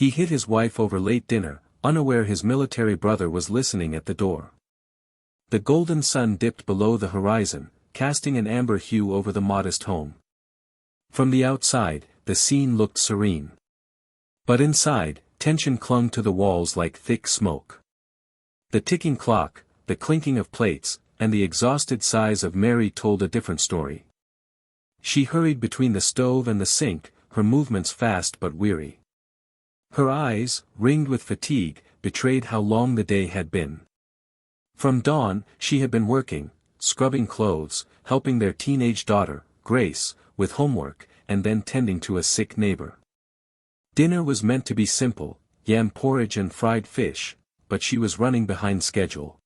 He hit his wife over late dinner, unaware his military brother was listening at the door. The golden sun dipped below the horizon, casting an amber hue over the modest home. From the outside, the scene looked serene. But inside, tension clung to the walls like thick smoke. The ticking clock, the clinking of plates, and the exhausted sighs of Mary told a different story. She hurried between the stove and the sink, her movements fast but weary. Her eyes, ringed with fatigue, betrayed how long the day had been. From dawn, she had been working, scrubbing clothes, helping their teenage daughter, Grace, with homework, and then tending to a sick neighbor. Dinner was meant to be simple, yam porridge and fried fish, but she was running behind schedule.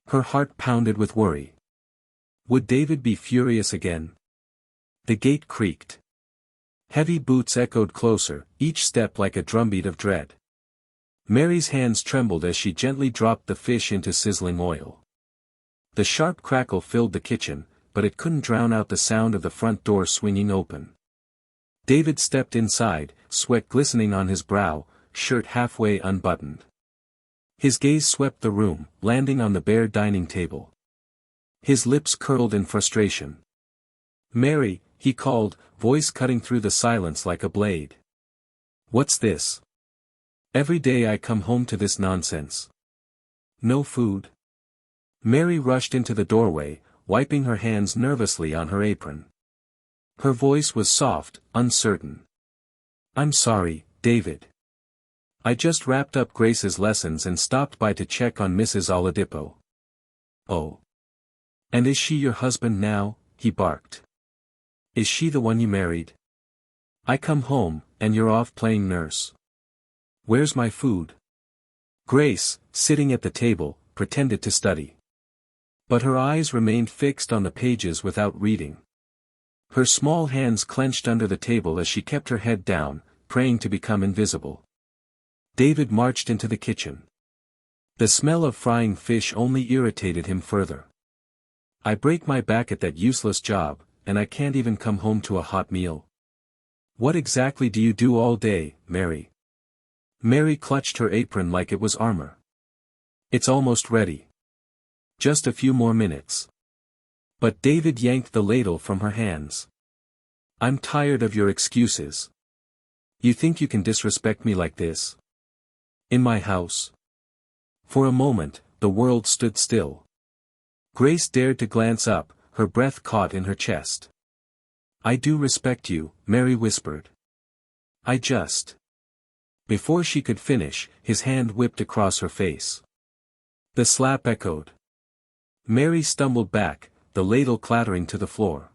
Her heart pounded with worry. Would David be furious again? The gate creaked. Heavy boots echoed closer, each step like a drumbeat of dread. Mary's hands trembled as she gently dropped the fish into sizzling oil. The sharp crackle filled the kitchen, but it couldn't drown out the sound of the front door swinging open. David stepped inside, sweat glistening on his brow, shirt halfway unbuttoned. His gaze swept the room, landing on the bare dining table. His lips curled in frustration. "Mary," he called, voice cutting through the silence like a blade. "What's this? Every day I come home to this nonsense. No food?" Mary rushed into the doorway, wiping her hands nervously on her apron. Her voice was soft, uncertain. "I'm sorry, David. I just wrapped up Grace's lessons and stopped by to check on Mrs. Oladipo." "Oh. And is she your husband now?" he barked. "Is she the one you married? I come home, and you're off playing nurse. Where's my food?" Grace, sitting at the table, pretended to study. But her eyes remained fixed on the pages without reading. Her small hands clenched under the table as she kept her head down, praying to become invisible. David marched into the kitchen. The smell of frying fish only irritated him further. "I break my back at that useless job, and I can't even come home to a hot meal. What exactly do you do all day, Mary?" Mary clutched her apron like it was armor. "It's almost ready. Just a few more minutes." But David yanked the ladle from her hands. "I'm tired of your excuses. You think you can disrespect me like this? In my house?" For a moment, the world stood still. Grace dared to glance up, her breath caught in her chest. "I do respect you," Mary whispered. "I just—" Before she could finish, his hand whipped across her face. The slap echoed. Mary stumbled back, the ladle clattering to the floor.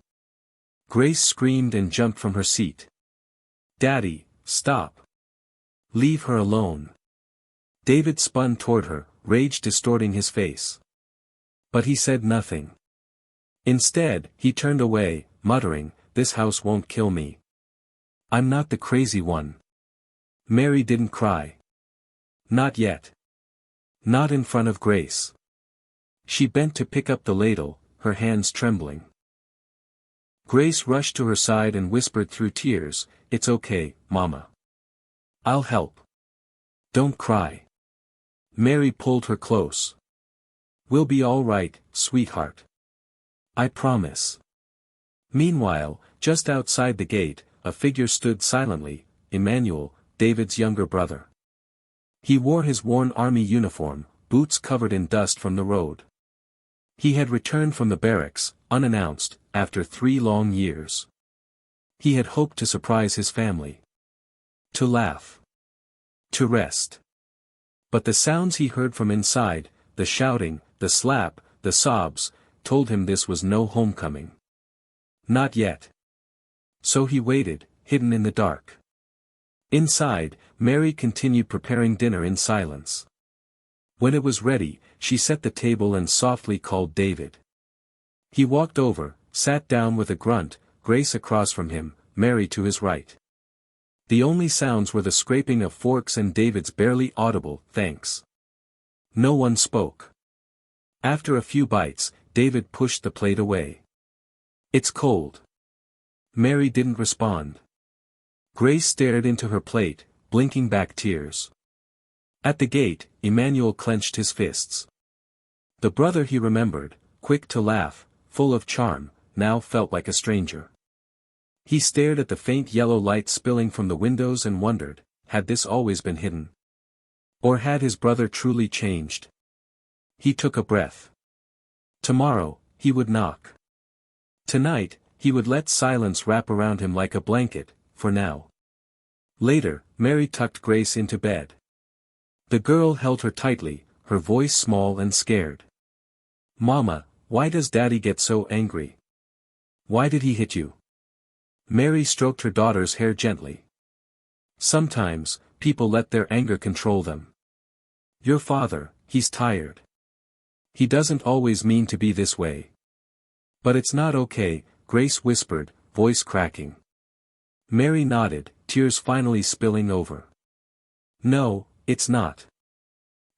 Grace screamed and jumped from her seat. "Daddy, stop! Leave her alone!" David spun toward her, rage distorting his face. But he said nothing. Instead, he turned away, muttering, "This house won't kill me. I'm not the crazy one." Mary didn't cry. Not yet. Not in front of Grace. She bent to pick up the ladle, her hands trembling. Grace rushed to her side and whispered through tears, "It's okay, Mama. I'll help. Don't cry." Mary pulled her close. "We'll be all right, sweetheart. I promise." Meanwhile, just outside the gate, a figure stood silently, Emmanuel, David's younger brother. He wore his worn army uniform, boots covered in dust from the road. He had returned from the barracks, unannounced, after 3 long years. He had hoped to surprise his family. To laugh. To rest. But the sounds he heard from inside, the shouting, the slap, the sobs, told him this was no homecoming. Not yet. So he waited, hidden in the dark. Inside, Mary continued preparing dinner in silence. When it was ready, she set the table and softly called David. He walked over, sat down with a grunt, Grace across from him, Mary to his right. The only sounds were the scraping of forks and David's barely audible, "Thanks." No one spoke. After a few bites, David pushed the plate away. "It's cold." Mary didn't respond. Grace stared into her plate, blinking back tears. At the gate, Emmanuel clenched his fists. The brother he remembered, quick to laugh, full of charm, now felt like a stranger. He stared at the faint yellow light spilling from the windows and wondered, had this always been hidden? Or had his brother truly changed? He took a breath. Tomorrow, he would knock. Tonight, he would let silence wrap around him like a blanket, for now. Later, Mary tucked Grace into bed. The girl held her tightly, her voice small and scared. "Mama, why does Daddy get so angry? Why did he hit you?" Mary stroked her daughter's hair gently. "Sometimes, people let their anger control them. Your father, he's tired. He doesn't always mean to be this way." "But it's not okay," Grace whispered, voice cracking. Mary nodded, tears finally spilling over. "No, it's not.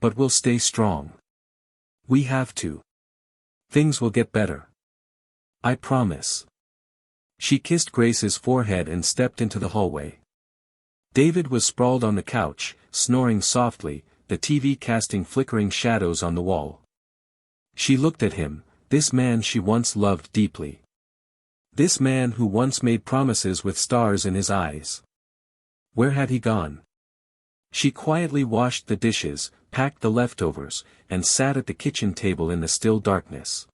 But we'll stay strong. We have to. Things will get better. I promise." She kissed Grace's forehead and stepped into the hallway. David was sprawled on the couch, snoring softly, the TV casting flickering shadows on the wall. She looked at him, this man she once loved deeply. This man who once made promises with stars in his eyes. Where had he gone? She quietly washed the dishes, packed the leftovers, and sat at the kitchen table in the still darkness.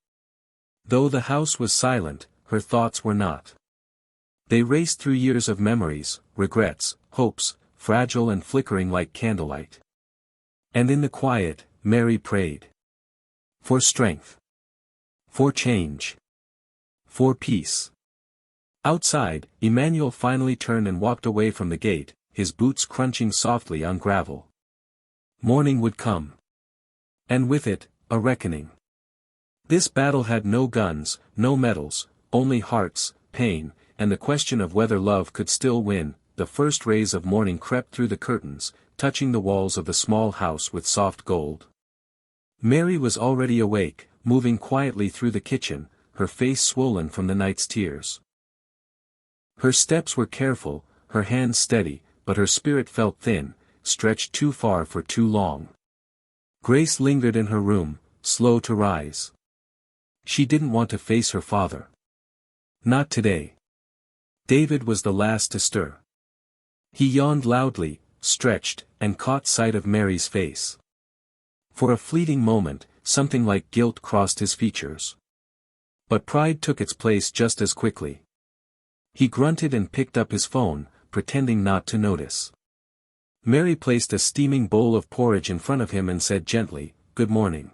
Though the house was silent, her thoughts were not. They raced through years of memories, regrets, hopes, fragile and flickering like candlelight. And in the quiet, Mary prayed. For strength. For change. For peace. Outside, Emmanuel finally turned and walked away from the gate, his boots crunching softly on gravel. Morning would come. And with it, a reckoning. This battle had no guns, no medals, only hearts, pain, and the question of whether love could still win. The first rays of morning crept through the curtains, touching the walls of the small house with soft gold. Mary was already awake, moving quietly through the kitchen, her face swollen from the night's tears. Her steps were careful, her hands steady, but her spirit felt thin, stretched too far for too long. Grace lingered in her room, slow to rise. She didn't want to face her father. Not today. David was the last to stir. He yawned loudly, stretched, and caught sight of Mary's face. For a fleeting moment, something like guilt crossed his features. But pride took its place just as quickly. He grunted and picked up his phone, pretending not to notice. Mary placed a steaming bowl of porridge in front of him and said gently, "Good morning."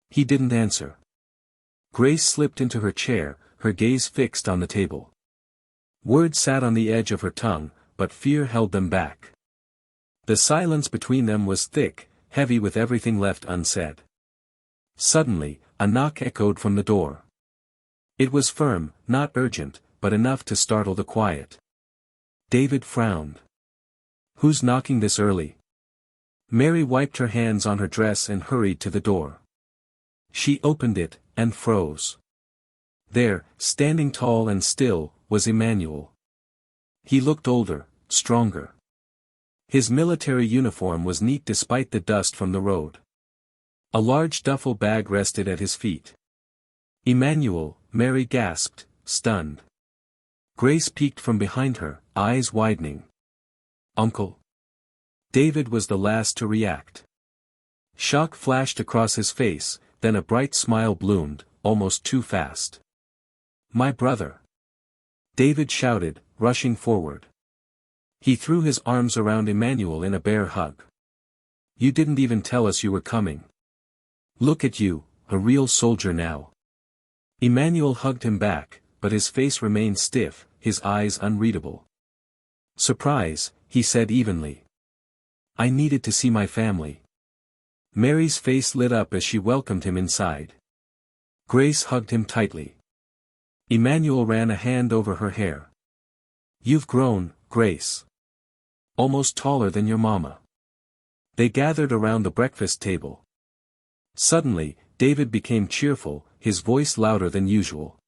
He didn't answer. Grace slipped into her chair, her gaze fixed on the table. Words sat on the edge of her tongue, but fear held them back. The silence between them was thick, heavy with everything left unsaid. Suddenly, a knock echoed from the door. It was firm, not urgent, but enough to startle the quiet. David frowned. "Who's knocking this early?" Mary wiped her hands on her dress and hurried to the door. She opened it, and froze. There, standing tall and still, was Emmanuel. He looked older, stronger. His military uniform was neat despite the dust from the road. A large duffel bag rested at his feet. "Emmanuel," Mary gasped, stunned. Grace peeked from behind her, eyes widening. "Uncle?" David was the last to react. Shock flashed across his face, then a bright smile bloomed, almost too fast. "My brother!" David shouted, rushing forward. He threw his arms around Emmanuel in a bear hug. "You didn't even tell us you were coming. Look at you, a real soldier now." Emmanuel hugged him back, but his face remained stiff, his eyes unreadable. "Surprise," he said evenly. "I needed to see my family." Mary's face lit up as she welcomed him inside. Grace hugged him tightly. Emmanuel ran a hand over her hair. "You've grown, Grace. Almost taller than your mama." They gathered around the breakfast table. Suddenly, David became cheerful, his voice louder than usual.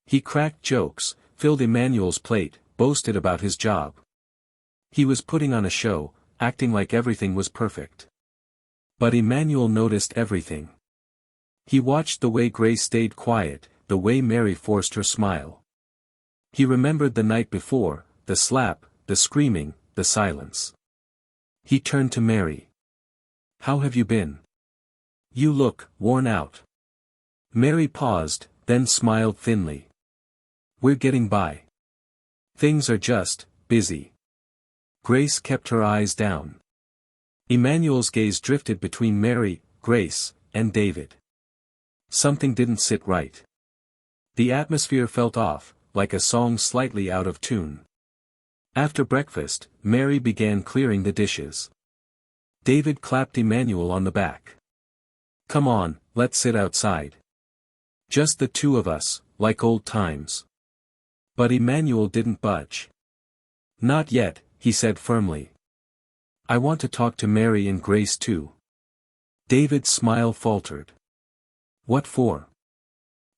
He cracked jokes, filled Emmanuel's plate, boasted about his job. He was putting on a show, acting like everything was perfect. But Emmanuel noticed everything. He watched the way Grace stayed quiet, the way Mary forced her smile. He remembered the night before, the slap, the screaming, the silence. He turned to Mary. "How have you been? You look worn out." Mary paused, then smiled thinly. "We're getting by. Things are just busy." Grace kept her eyes down. Emmanuel's gaze drifted between Mary, Grace, and David. Something didn't sit right. The atmosphere felt off, like a song slightly out of tune. After breakfast, Mary began clearing the dishes. David clapped Emmanuel on the back. "Come on, let's sit outside. Just the two of us, like old times." But Emmanuel didn't budge. "Not yet," he said firmly. "I want to talk to Mary and Grace too." David's smile faltered. "What for?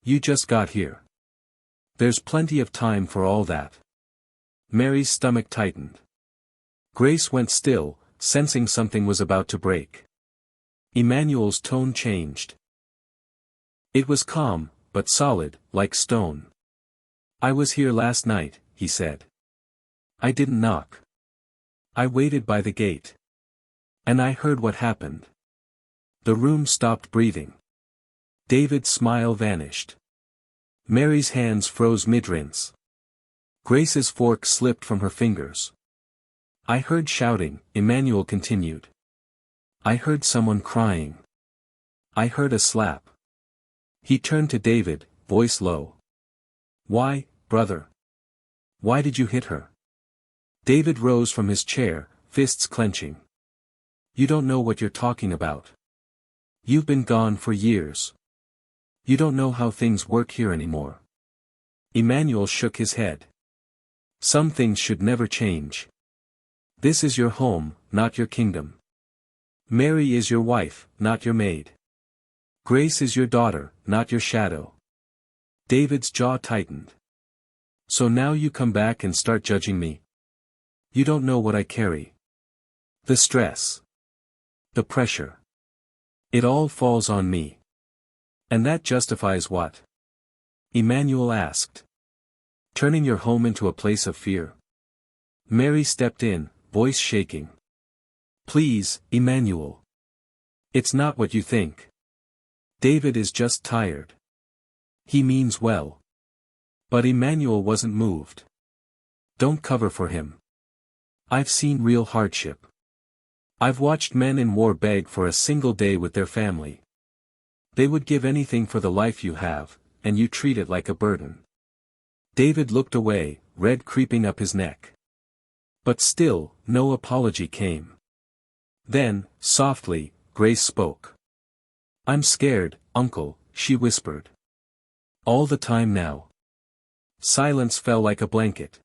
You just got here. There's plenty of time for all that." Mary's stomach tightened. Grace went still, sensing something was about to break. Emmanuel's tone changed. It was calm, but solid, like stone. "I was here last night," he said. "I didn't knock. I waited by the gate. And I heard what happened." The room stopped breathing. David's smile vanished. Mary's hands froze mid-rinse. Grace's fork slipped from her fingers. "I heard shouting," Emmanuel continued. "I heard someone crying. I heard a slap." He turned to David, voice low. "Why, brother? Why did you hit her?" David rose from his chair, fists clenching. "You don't know what you're talking about. You've been gone for years. You don't know how things work here anymore." Emmanuel shook his head. "Some things should never change. This is your home, not your kingdom. Mary is your wife, not your maid. Grace is your daughter, not your shadow." David's jaw tightened. "So now you come back and start judging me? You don't know what I carry. The stress. The pressure. It all falls on me. And that justifies what?" Emmanuel asked. "Turning your home into a place of fear?" Mary stepped in, voice shaking. "Please, Emmanuel. It's not what you think. David is just tired. He means well." But Emmanuel wasn't moved. "Don't cover for him. I've seen real hardship. I've watched men in war beg for a single day with their family. They would give anything for the life you have, and you treat it like a burden." David looked away, red creeping up his neck. But still, no apology came. Then, softly, Grace spoke. "I'm scared, Uncle," she whispered. "All the time now." Silence fell like a blanket.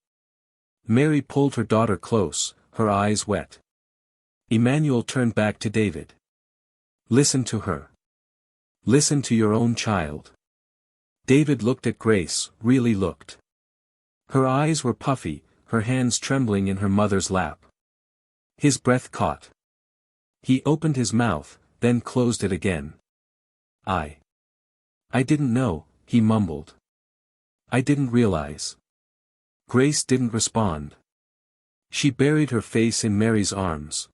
Mary pulled her daughter close, her eyes wet. Emmanuel turned back to David. "Listen to her. Listen to your own child." David looked at Grace, really looked. Her eyes were puffy, her hands trembling in her mother's lap. His breath caught. He opened his mouth, then closed it again. I didn't know," he mumbled. "I didn't realize." Grace didn't respond. She buried her face in Mary's arms.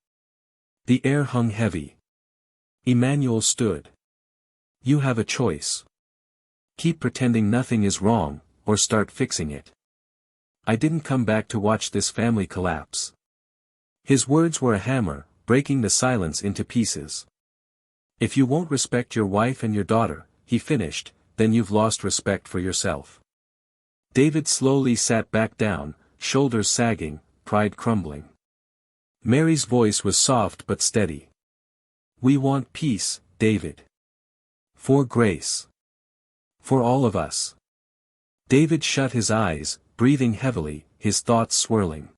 The air hung heavy. Emmanuel stood. "You have a choice. Keep pretending nothing is wrong, or start fixing it. I didn't come back to watch this family collapse." His words were a hammer, breaking the silence into pieces. "If you won't respect your wife and your daughter," he finished, "then you've lost respect for yourself." David slowly sat back down, shoulders sagging, pride crumbling. Mary's voice was soft but steady. "We want peace, David. For Grace. For all of us." David shut his eyes, breathing heavily, his thoughts swirling.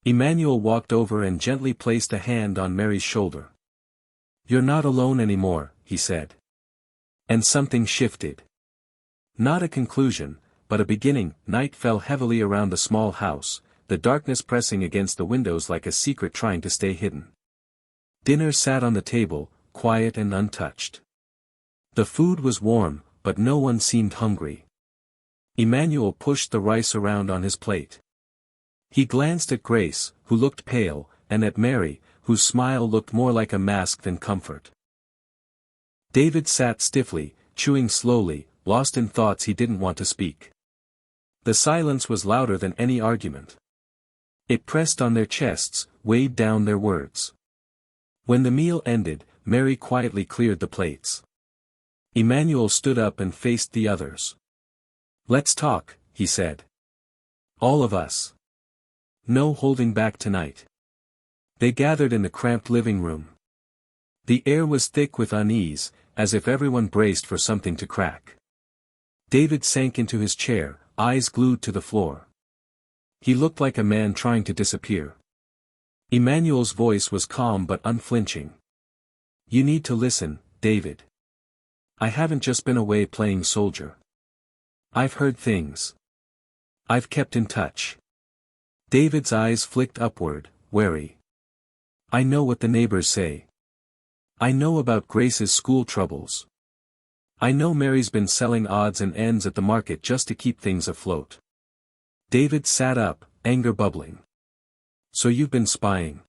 Emmanuel walked over and gently placed a hand on Mary's shoulder. "You're not alone anymore," he said. And something shifted. Not a conclusion, but a beginning. Night fell heavily around the small house, the darkness pressing against the windows like a secret trying to stay hidden. Dinner sat on the table, quiet and untouched. The food was warm, but no one seemed hungry. Emmanuel pushed the rice around on his plate. He glanced at Grace, who looked pale, and at Mary, whose smile looked more like a mask than comfort. David sat stiffly, chewing slowly, lost in thoughts he didn't want to speak. The silence was louder than any argument. It pressed on their chests, weighed down their words. When the meal ended, Mary quietly cleared the plates. Emmanuel stood up and faced the others. "Let's talk," he said. "All of us. No holding back tonight." They gathered in the cramped living room. The air was thick with unease, as if everyone braced for something to crack. David sank into his chair, eyes glued to the floor. He looked like a man trying to disappear. Emmanuel's voice was calm but unflinching. "You need to listen, David. I haven't just been away playing soldier. I've heard things. I've kept in touch." David's eyes flicked upward, wary. "I know what the neighbors say. I know about Grace's school troubles. I know Mary's been selling odds and ends at the market just to keep things afloat." David sat up, anger bubbling. "So you've been spying?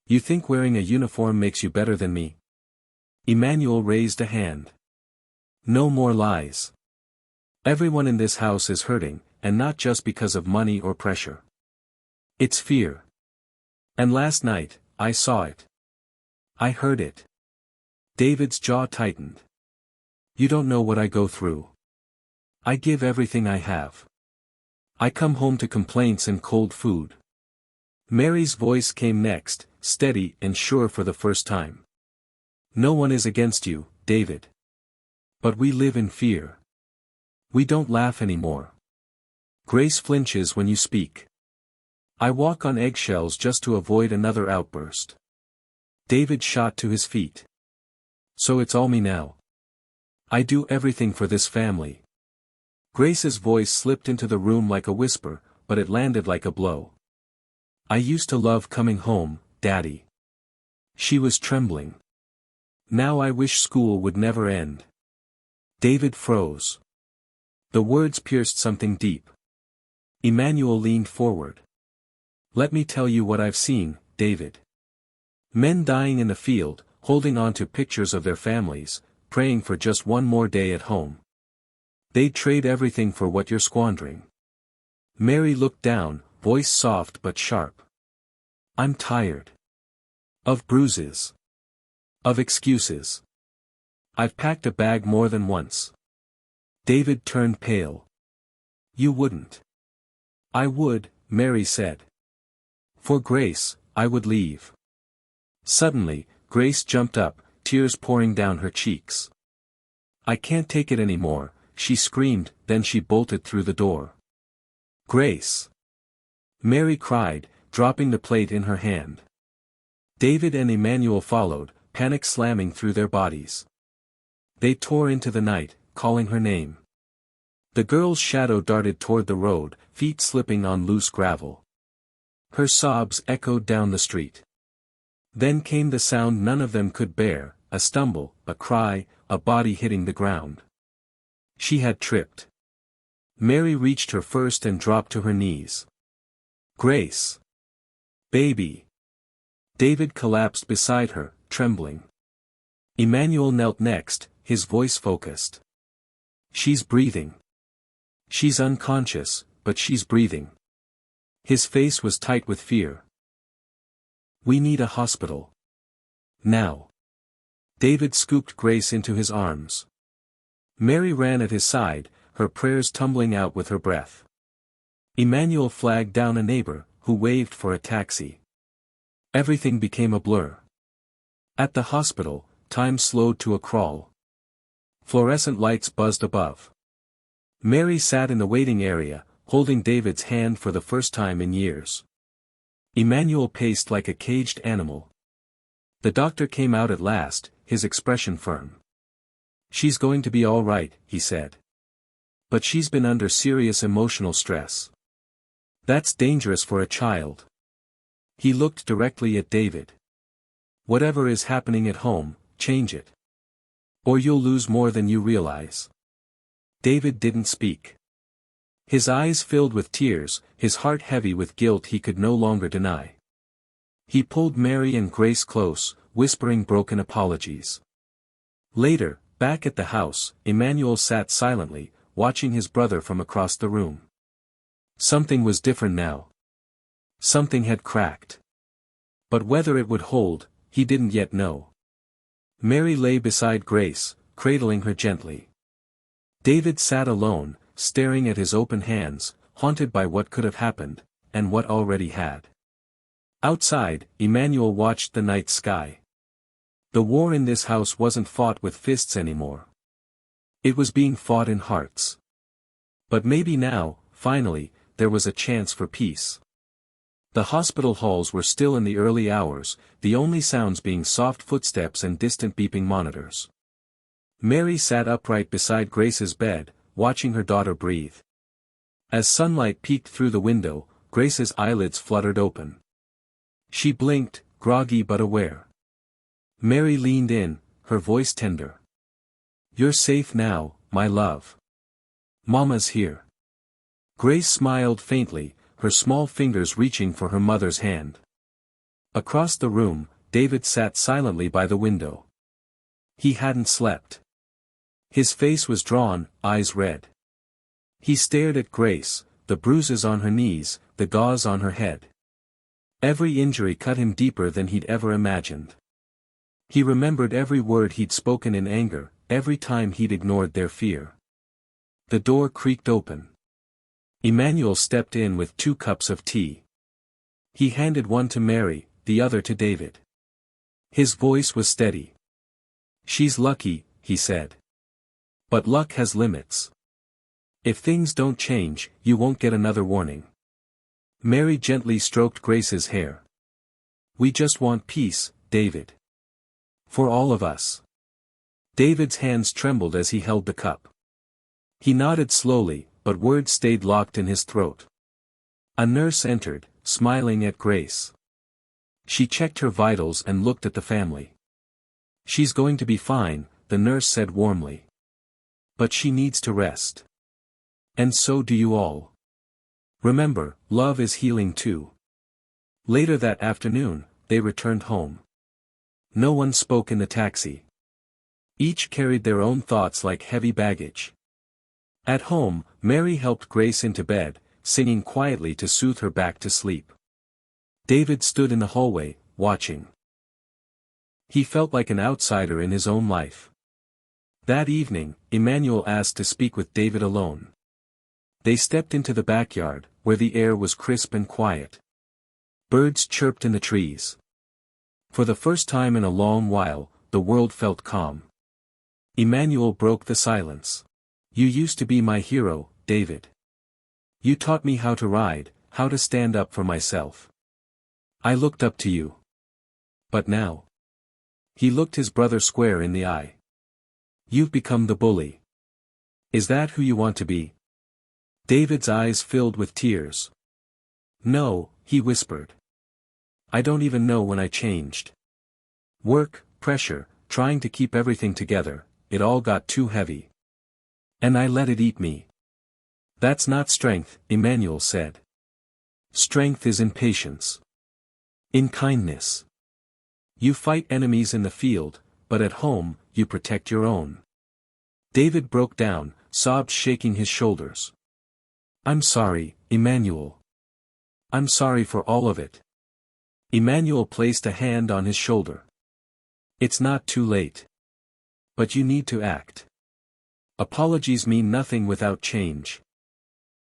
You think wearing a uniform makes you better than me?" Emmanuel raised a hand. "No more lies. Everyone in this house is hurting, and not just because of money or pressure. It's fear. And last night, I saw it. I heard it." David's jaw tightened. "You don't know what I go through. I give everything I have. I come home to complaints and cold food." Mary's voice came next, steady and sure for the first time. "No one is against you, David. But we live in fear. We don't laugh anymore. Grace flinches when you speak. I walk on eggshells just to avoid another outburst." David shot to his feet. "So it's all me now. I do everything for this family." Grace's voice slipped into the room like a whisper, but it landed like a blow. "I used to love coming home, Daddy." She was trembling. "Now I wish school would never end." David froze. The words pierced something deep. Emmanuel leaned forward. "Let me tell you what I've seen, David. Men dying in the field, holding on to pictures of their families, praying for just one more day at home. They'd trade everything for what you're squandering." Mary looked down, voice soft but sharp. "I'm tired. Of bruises. Of excuses. I've packed a bag more than once." David turned pale. "You wouldn't." "I would," Mary said. "For Grace, I would leave." Suddenly, Grace jumped up, tears pouring down her cheeks. "I can't take it anymore," she screamed, then she bolted through the door. "Grace!" Mary cried, dropping the plate in her hand. David and Emmanuel followed, panic slamming through their bodies. They tore into the night, calling her name. The girl's shadow darted toward the road, feet slipping on loose gravel. Her sobs echoed down the street. Then came the sound none of them could bear, a stumble, a cry, a body hitting the ground. She had tripped. Mary reached her first and dropped to her knees. "Grace! Baby!" David collapsed beside her, trembling. Emmanuel knelt next, his voice focused. "She's breathing. She's unconscious, but she's breathing." His face was tight with fear. "We need a hospital. Now." David scooped Grace into his arms. Mary ran at his side, her prayers tumbling out with her breath. Emmanuel flagged down a neighbor, who waved for a taxi. Everything became a blur. At the hospital, time slowed to a crawl. Fluorescent lights buzzed above. Mary sat in the waiting area, holding David's hand for the first time in years. Emmanuel paced like a caged animal. The doctor came out at last, his expression firm. "She's going to be all right," he said. "But she's been under serious emotional stress. That's dangerous for a child. He looked directly at David. Whatever is happening at home, change it. Or you'll lose more than you realize. David didn't speak. His eyes filled with tears, his heart heavy with guilt he could no longer deny. He pulled Mary and Grace close, whispering broken apologies. Later, back at the house, Emmanuel sat silently, watching his brother from across the room. Something was different now. Something had cracked. But whether it would hold, he didn't yet know. Mary lay beside Grace, cradling her gently. David sat alone, staring at his open hands, haunted by what could have happened, and what already had. Outside, Emmanuel watched the night sky. The war in this house wasn't fought with fists anymore. It was being fought in hearts. But maybe now, finally, there was a chance for peace. The hospital halls were still in the early hours, the only sounds being soft footsteps and distant beeping monitors. Mary sat upright beside Grace's bed, watching her daughter breathe. As sunlight peeked through the window, Grace's eyelids fluttered open. She blinked, groggy but aware. Mary leaned in, her voice tender. "You're safe now, my love. Mama's here." Grace smiled faintly, her small fingers reaching for her mother's hand. Across the room, David sat silently by the window. He hadn't slept. His face was drawn, eyes red. He stared at Grace, the bruises on her knees, the gauze on her head. Every injury cut him deeper than he'd ever imagined. He remembered every word he'd spoken in anger, every time he'd ignored their fear. The door creaked open. Emmanuel stepped in with 2 cups of tea. He handed one to Mary, the other to David. His voice was steady. "She's lucky," he said. "But luck has limits. If things don't change, you won't get another warning." Mary gently stroked Grace's hair. "We just want peace, David. For all of us." David's hands trembled as he held the cup. He nodded slowly, but words stayed locked in his throat. A nurse entered, smiling at Grace. She checked her vitals and looked at the family. "She's going to be fine," the nurse said warmly. "But she needs to rest. And so do you all. Remember, love is healing too." Later that afternoon, they returned home. No one spoke in the taxi. Each carried their own thoughts like heavy baggage. At home, Mary helped Grace into bed, singing quietly to soothe her back to sleep. David stood in the hallway, watching. He felt like an outsider in his own life. That evening, Emmanuel asked to speak with David alone. They stepped into the backyard, where the air was crisp and quiet. Birds chirped in the trees. For the first time in a long while, the world felt calm. Emmanuel broke the silence. "You used to be my hero, David. You taught me how to ride, how to stand up for myself. I looked up to you. But now..." He looked his brother square in the eye. "You've become the bully. Is that who you want to be?" David's eyes filled with tears. "No," he whispered. "I don't even know when I changed. Work, pressure, trying to keep everything together, it all got too heavy. And I let it eat me." "That's not strength," Emmanuel said. "Strength is in patience. In kindness. You fight enemies in the field, but at home, you protect your own." David broke down, sobs shaking his shoulders. "I'm sorry, Emmanuel. I'm sorry for all of it." Emmanuel placed a hand on his shoulder. "It's not too late. But you need to act. Apologies mean nothing without change.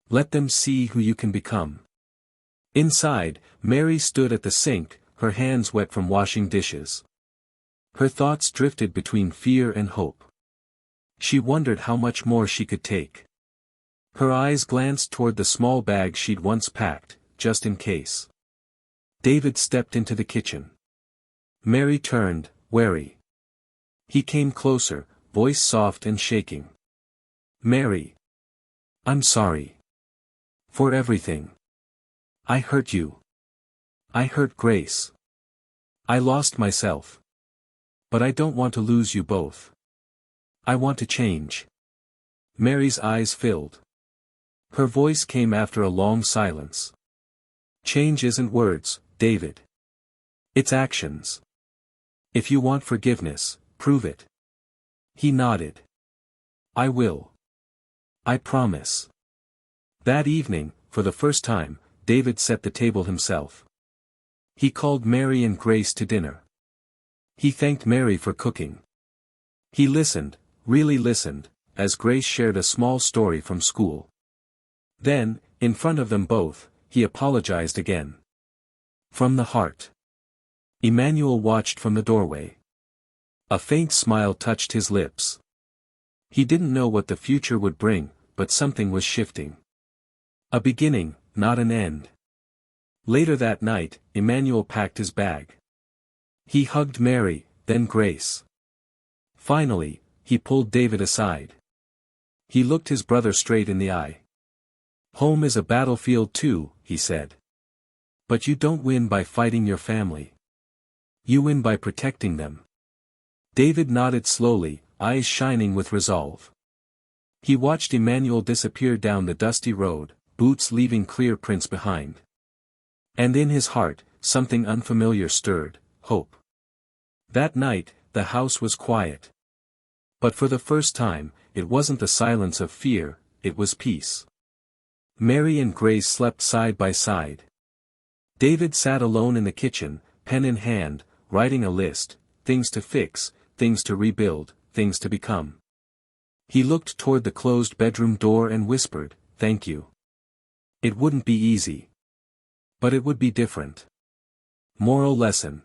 Let them see who you can become." Inside, Mary stood at the sink, her hands wet from washing dishes. Her thoughts drifted between fear and hope. She wondered how much more she could take. Her eyes glanced toward the small bag she'd once packed, just in case. David stepped into the kitchen. Mary turned, wary. He came closer, voice soft and shaking. "Mary. I'm sorry. For everything. I hurt you. I hurt Grace. I lost myself. But I don't want to lose you both. I want to change. Mary's eyes filled. Her voice came after a long silence. Change isn't words, David. It's actions. If you want forgiveness, prove it. He nodded. I will. I promise. That evening, for the first time, David set the table himself. He called Mary and Grace to dinner. He thanked Mary for cooking. He listened, really listened, as Grace shared a small story from school. Then, in front of them both, he apologized again. From the heart. Emmanuel watched from the doorway. A faint smile touched his lips. He didn't know what the future would bring, but something was shifting. A beginning, not an end. Later that night, Emmanuel packed his bag. He hugged Mary, then Grace. Finally, he pulled David aside. He looked his brother straight in the eye. Home is a battlefield too, he said. But you don't win by fighting your family. You win by protecting them. David nodded slowly, eyes shining with resolve. He watched Emmanuel disappear down the dusty road, boots leaving clear prints behind. And in his heart, something unfamiliar stirred, hope. That night, the house was quiet. But for the first time, it wasn't the silence of fear, it was peace. Mary and Grace slept side by side. David sat alone in the kitchen, pen in hand, writing a list, things to fix, things to rebuild, things to become. He looked toward the closed bedroom door and whispered, "Thank you." It wouldn't be easy. But it would be different. Moral lesson.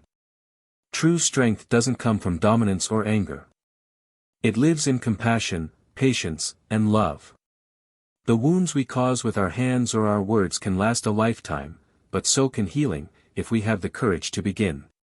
True strength doesn't come from dominance or anger. It lives in compassion, patience, and love. The wounds we cause with our hands or our words can last a lifetime, but so can healing, if we have the courage to begin.